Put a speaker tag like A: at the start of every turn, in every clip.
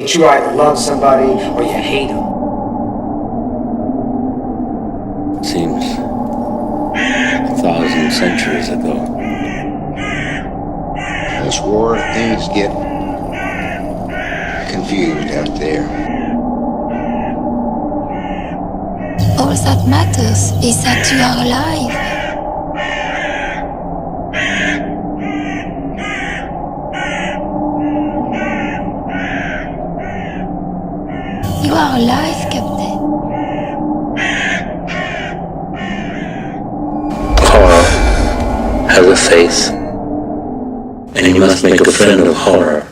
A: You either love somebody or you hate them.
B: Seems 1,000 centuries ago.
C: This war, things get confused out there.
D: All that matters is that you are alive. You are alive, Captain.
B: Horror has a face, and you must make a friend of horror.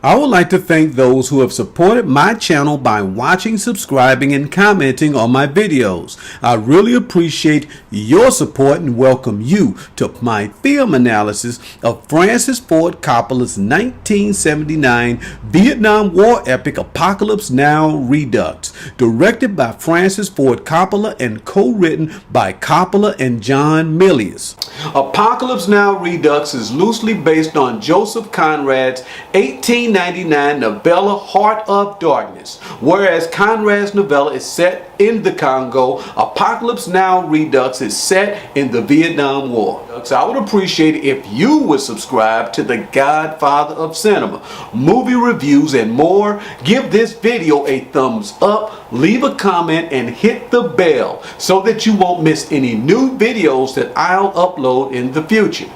E: I would like to thank those who have supported my channel by watching, subscribing, and commenting on my videos. I really appreciate your support and welcome you to my film analysis of Francis Ford Coppola's 1979 Vietnam War epic Apocalypse Now Redux, directed by Francis Ford Coppola and co-written by Coppola and John Milius. Apocalypse Now Redux is loosely based on Joseph Conrad's 1899 novella Heart of Darkness. Whereas Conrad's novella is set in the Congo, Apocalypse Now Redux is set in the Vietnam War. So I would appreciate it if you would subscribe to the Godfather of Cinema, movie reviews and more. Give this video a thumbs up, leave a comment, and hit the bell so that you won't miss any new videos that I'll upload in the future.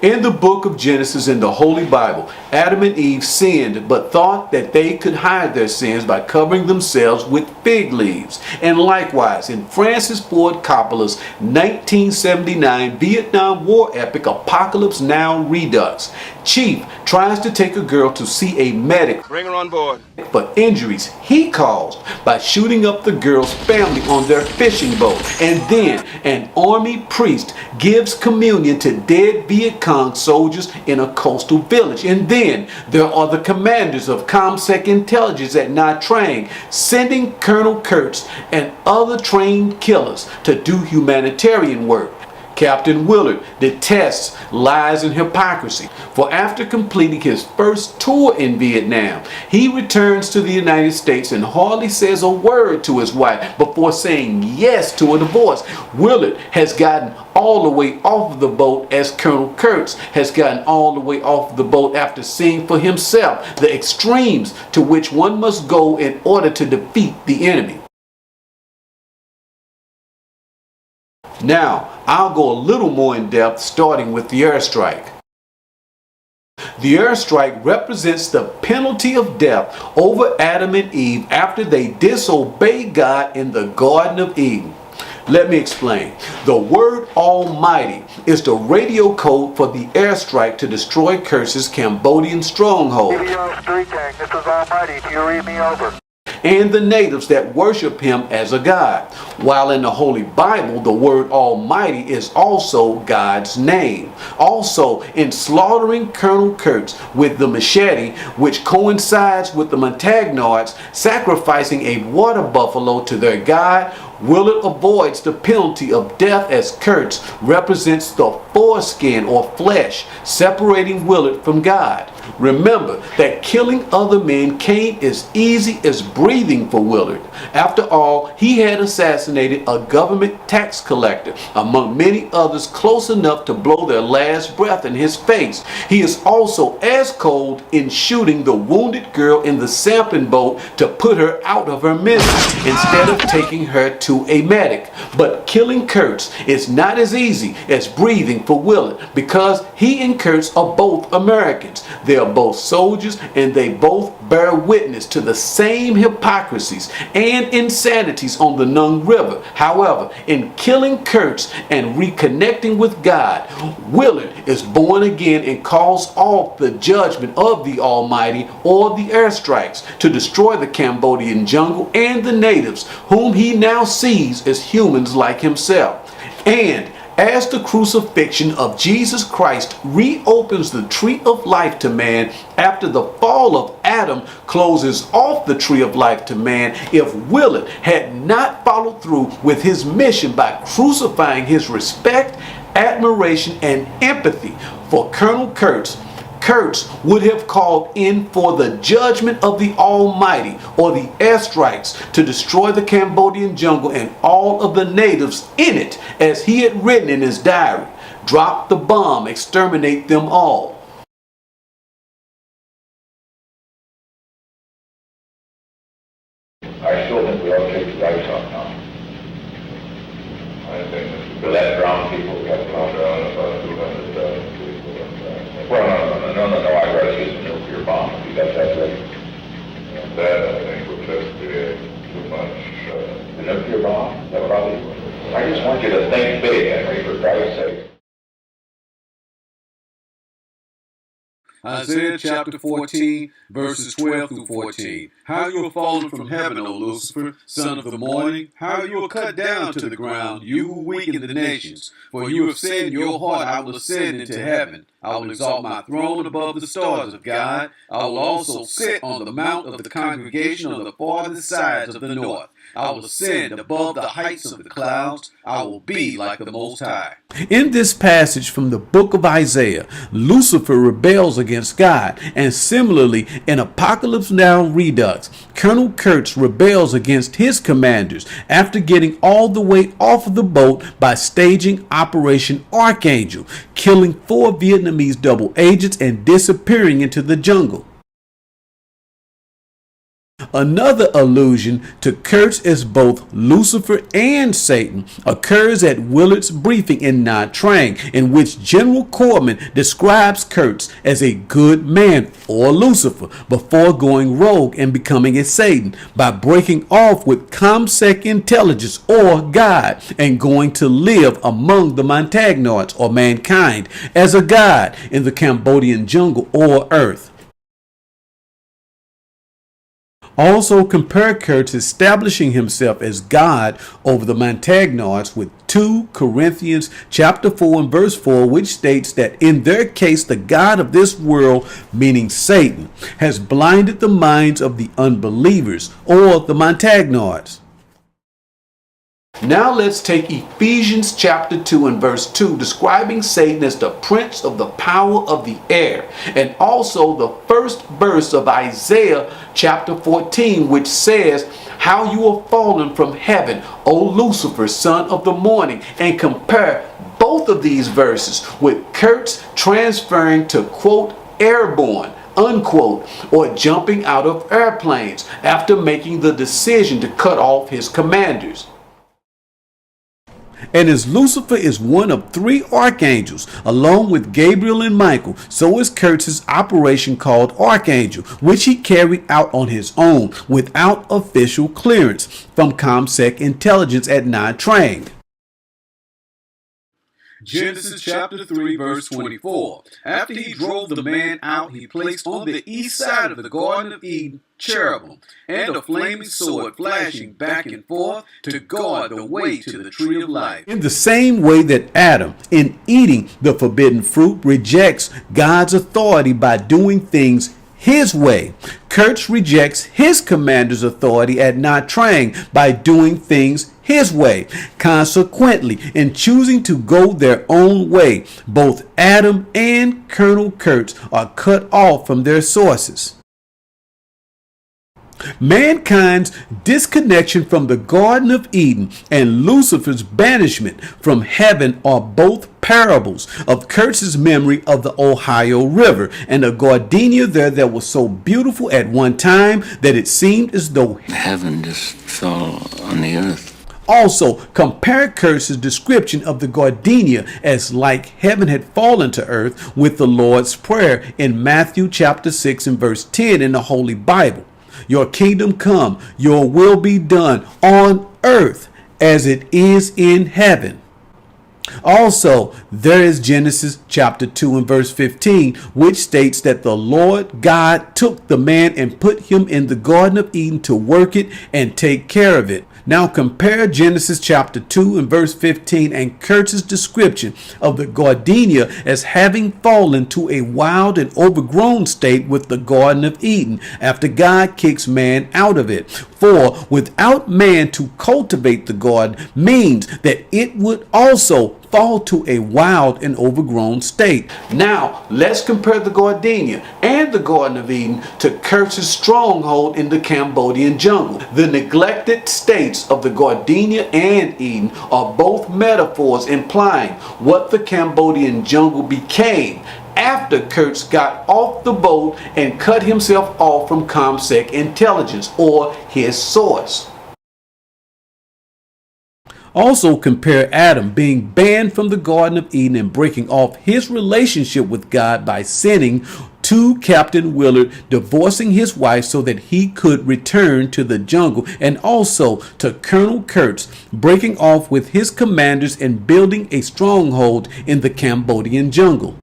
E: In the book of Genesis in the Holy Bible, Adam and Eve sinned but thought that they could hide their sins by covering themselves with fig leaves. And likewise, in Francis Ford Coppola's 1979 Vietnam War epic Apocalypse Now Redux, Chief tries to take a girl to see a medic.
F: Bring her on board.
E: For injuries he caused by shooting up the girl's family on their fishing boat. And then an army priest gives communion to dead Viet Cong soldiers in a coastal village. And then there are the commanders of ComSec intelligence at Nha Trang sending Colonel Kurtz and other trained killers to do humanitarian work. Captain Willard detests lies and hypocrisy, for after completing his first tour in Vietnam, he returns to the United States and hardly says a word to his wife before saying yes to a divorce. Willard has gotten all the way off of the boat as Colonel Kurtz has gotten all the way off the boat after seeing for himself the extremes to which one must go in order to defeat the enemy. Now, I'll go a little more in depth, starting with the airstrike. The airstrike represents the penalty of death over Adam and Eve after they disobeyed God in the Garden of Eden. Let me explain. The word Almighty is the radio code for the airstrike to destroy Kurtz's Cambodian stronghold.
G: Street tank, this is Almighty. Can you read me over?
E: And the natives that worship him as a god. While in the Holy Bible, the word Almighty is also God's name. Also, in slaughtering Colonel Kurtz with the machete, which coincides with the Montagnards sacrificing a water buffalo to their god, Willard avoids the penalty of death as Kurtz represents the foreskin or flesh, separating Willard from God. Remember that killing other men came as easy as breathing for Willard. After all, he had assassinated a government tax collector, among many others close enough to blow their last breath in his face. He is also as cold in shooting the wounded girl in the sampling boat to put her out of her misery instead of taking her to a medic. But killing Kurtz is not as easy as breathing for Willard because he and Kurtz are both Americans. They are both soldiers and they both bear witness to the same hypocrisies and insanities on the Nung River. However, in killing Kurtz and reconnecting with God, Willard is born again and calls off the judgment of the Almighty or the airstrikes to destroy the Cambodian jungle and the natives, whom he now sees as humans like himself. And As the crucifixion of Jesus Christ reopens the tree of life to man after the fall of Adam closes off the tree of life to man, if Willard had not followed through with his mission by crucifying his respect, admiration, and empathy for Colonel Kurtz, Kurtz would have called in for the judgment of the Almighty, or the airstrikes, to destroy the Cambodian jungle and all of the natives in it, as he had written in his diary. Drop the bomb, exterminate them all.
F: I still think we ought to take the dice off now. I think we let brown people get drowned around about 200,000 people. Well, no, I'd rather use a nuclear bomb if you got that ready. And that, I think, would just be too much. The nuclear bomb? That probably would. I just want you to think big, Henry, for Christ's sake.
H: Isaiah chapter 14, verses 12 through 14. How you are fallen from heaven, O Lucifer, son of the morning. How you are cut down to the ground, you who weaken the nations. For you have said in your heart, I will ascend into heaven. I will exalt my throne above the stars of God. I will also sit on the mount of the congregation on the farthest sides of the north. I will ascend above the heights of the clouds. I will be like the Most High.
E: In this passage from the book of Isaiah, Lucifer rebels against God, and similarly in Apocalypse Now Redux, Colonel Kurtz rebels against his commanders after getting all the way off of the boat by staging Operation Archangel, killing 4 Vietnamese double agents and disappearing into the jungle. Another allusion to Kurtz as both Lucifer and Satan occurs at Willard's briefing in Nha Trang, in which General Corman describes Kurtz as a good man, or Lucifer, before going rogue and becoming a Satan by breaking off with ComSec intelligence, or God, and going to live among the Montagnards, or mankind, as a god in the Cambodian jungle or earth. Also compare Kurtz establishing himself as God over the Montagnards with 2 Corinthians chapter 4 and verse 4, which states that in their case the God of this world, meaning Satan, has blinded the minds of the unbelievers, or the Montagnards. Now let's take Ephesians chapter 2 and verse 2, describing Satan as the prince of the power of the air, and also the first verse of Isaiah chapter 14, which says, how you are fallen from heaven, O Lucifer, son of the morning, and compare both of these verses with Kurtz transferring to, quote, airborne, unquote, or jumping out of airplanes after making the decision to cut off his commanders. And as Lucifer is one of 3 archangels, along with Gabriel and Michael, so is Kurtz's operation called Archangel, which he carried out on his own without official clearance from ComSec intelligence at Nha Trang.
H: Genesis chapter 3, verse 24. After he drove the man out, he placed on the east side of the Garden of Eden cherubim and a flaming sword flashing back and forth to guard the way to the tree of life.
E: In the same way that Adam, in eating the forbidden fruit, rejects God's authority by doing things his way, Kurtz rejects his commander's authority at Nha Trang by doing things his way. Consequently, in choosing to go their own way, both Adam and Colonel Kurtz are cut off from their sources. Mankind's disconnection from the Garden of Eden and Lucifer's banishment from heaven are both parables of Kurtz's memory of the Ohio River and a gardenia there that was so beautiful at one time that it seemed as though
B: Heaven just fell on the earth.
E: Also, compare Kurtz's description of the gardenia as like heaven had fallen to earth with the Lord's Prayer in Matthew chapter 6 and verse 10 in the Holy Bible. Your kingdom come, your will be done on earth as it is in heaven. Also, there is Genesis chapter 2 and verse 15, which states that the Lord God took the man and put him in the Garden of Eden to work it and take care of it. Now compare Genesis chapter 2 and verse 15 and Kurtz's description of the gardenia as having fallen to a wild and overgrown state with the Garden of Eden after God kicks man out of it. For without man to cultivate the garden means that it would also fall to a wild and overgrown state. Now, let's compare the gardenia and the Garden of Eden to Kurtz's stronghold in the Cambodian jungle. The neglected states of the gardenia and Eden are both metaphors implying what the Cambodian jungle became after Kurtz got off the boat and cut himself off from ComSec intelligence, or his source. Also compare Adam being banned from the Garden of Eden and breaking off his relationship with God by sinning, to Captain Willard divorcing his wife so that he could return to the jungle, and also to Colonel Kurtz breaking off with his commanders and building a stronghold in the Cambodian jungle.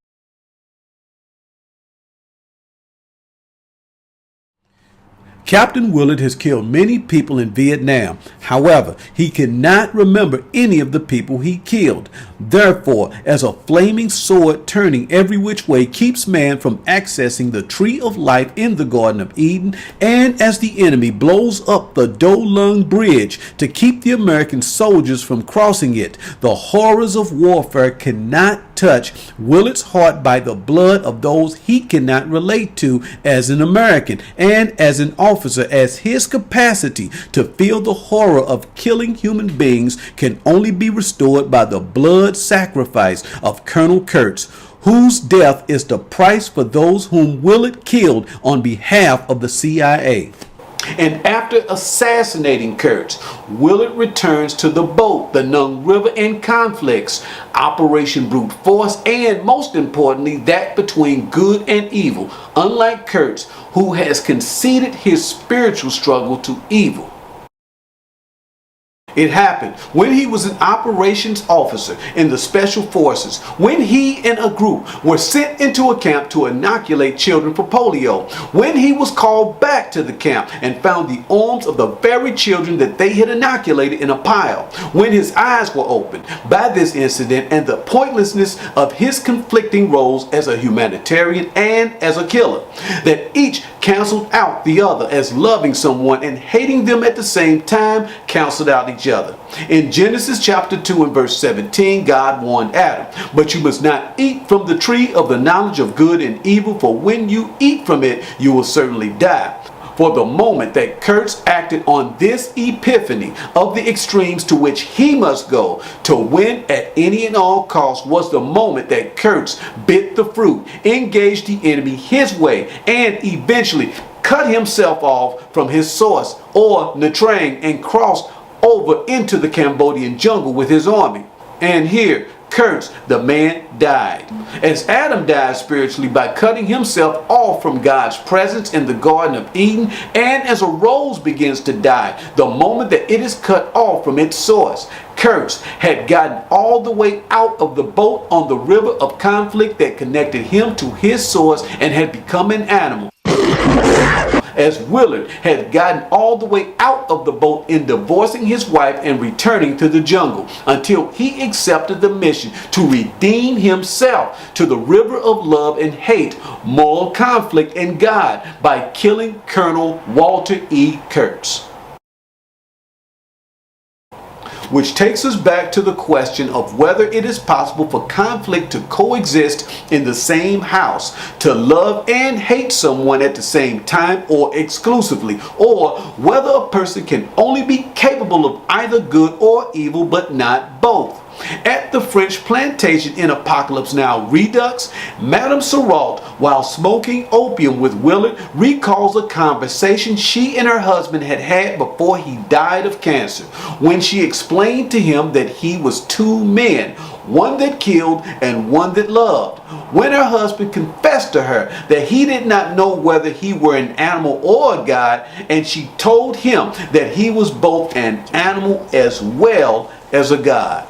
E: Captain Willard has killed many people in Vietnam. However, he cannot remember any of the people he killed. Therefore, as a flaming sword turning every which way keeps man from accessing the tree of life in the Garden of Eden, and as the enemy blows up the Do Lung Bridge to keep the American soldiers from crossing it, the horrors of warfare cannot touch Willard's heart by the blood of those he cannot relate to as an American and as an officer, as his capacity to feel the horror of killing human beings can only be restored by the blood sacrifice of Colonel Kurtz, whose death is the price for those whom Willard killed on behalf of the CIA. And after assassinating Kurtz, Willard returns to the boat, the Nung River, and conflicts, Operation Brute Force, and most importantly, that between good and evil, unlike Kurtz, who has conceded his spiritual struggle to evil. It happened when he was an operations officer in the Special Forces, when he and a group were sent into a camp to inoculate children for polio, when he was called back to the camp and found the arms of the very children that they had inoculated in a pile, when his eyes were opened by this incident and the pointlessness of his conflicting roles as a humanitarian and as a killer, that each canceled out the other, as loving someone and hating them at the same time canceled out each other. In Genesis chapter 2 and verse 17, God warned Adam, "But you must not eat from the tree of the knowledge of good and evil, for when you eat from it, you will certainly die." For the moment that Kurtz acted on this epiphany of the extremes to which he must go to win at any and all costs was the moment that Kurtz bit the fruit, engaged the enemy his way, and eventually cut himself off from his source, or Nha Trang, and crossed over into the Cambodian jungle with his army. And here, Kurtz, the man, died. As Adam died spiritually by cutting himself off from God's presence in the Garden of Eden, and as a rose begins to die the moment that it is cut off from its source, Kurtz had gotten all the way out of the boat on the river of conflict that connected him to his source and had become an animal. As Willard had gotten all the way out of the boat in divorcing his wife and returning to the jungle, until he accepted the mission to redeem himself to the river of love and hate, moral conflict, and God by killing Colonel Walter E. Kurtz. Which takes us back to the question of whether it is possible for conflict to coexist in the same house, to love and hate someone at the same time or exclusively, or whether a person can only be capable of either good or evil but not both. At the French plantation in Apocalypse Now Redux, Madame Surratt, while smoking opium with Willard, recalls a conversation she and her husband had had before he died of cancer, when she explained to him that he was two men, one that killed and one that loved. When her husband confessed to her that he did not know whether he were an animal or a god, and she told him that he was both an animal as well as a god.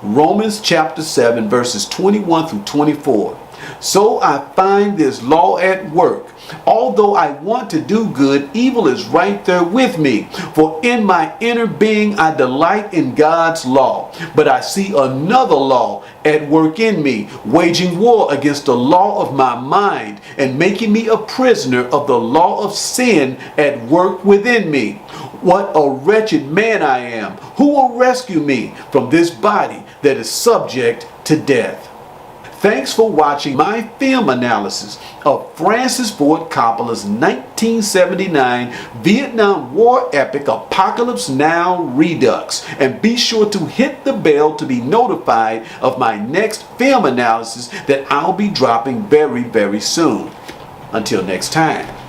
E: Romans chapter 7 verses 21 through 24. So I find this law at work. Although I want to do good, evil is right there with me. For in my inner being I delight in God's law. But I see another law at work in me, waging war against the law of my mind and making me a prisoner of the law of sin at work within me. What a wretched man I am! Who will rescue me from this body that is subject to death? Thanks for watching my film analysis of Francis Ford Coppola's 1979 Vietnam War epic Apocalypse Now Redux. And be sure to hit the bell to be notified of my next film analysis that I'll be dropping very, very soon. Until next time.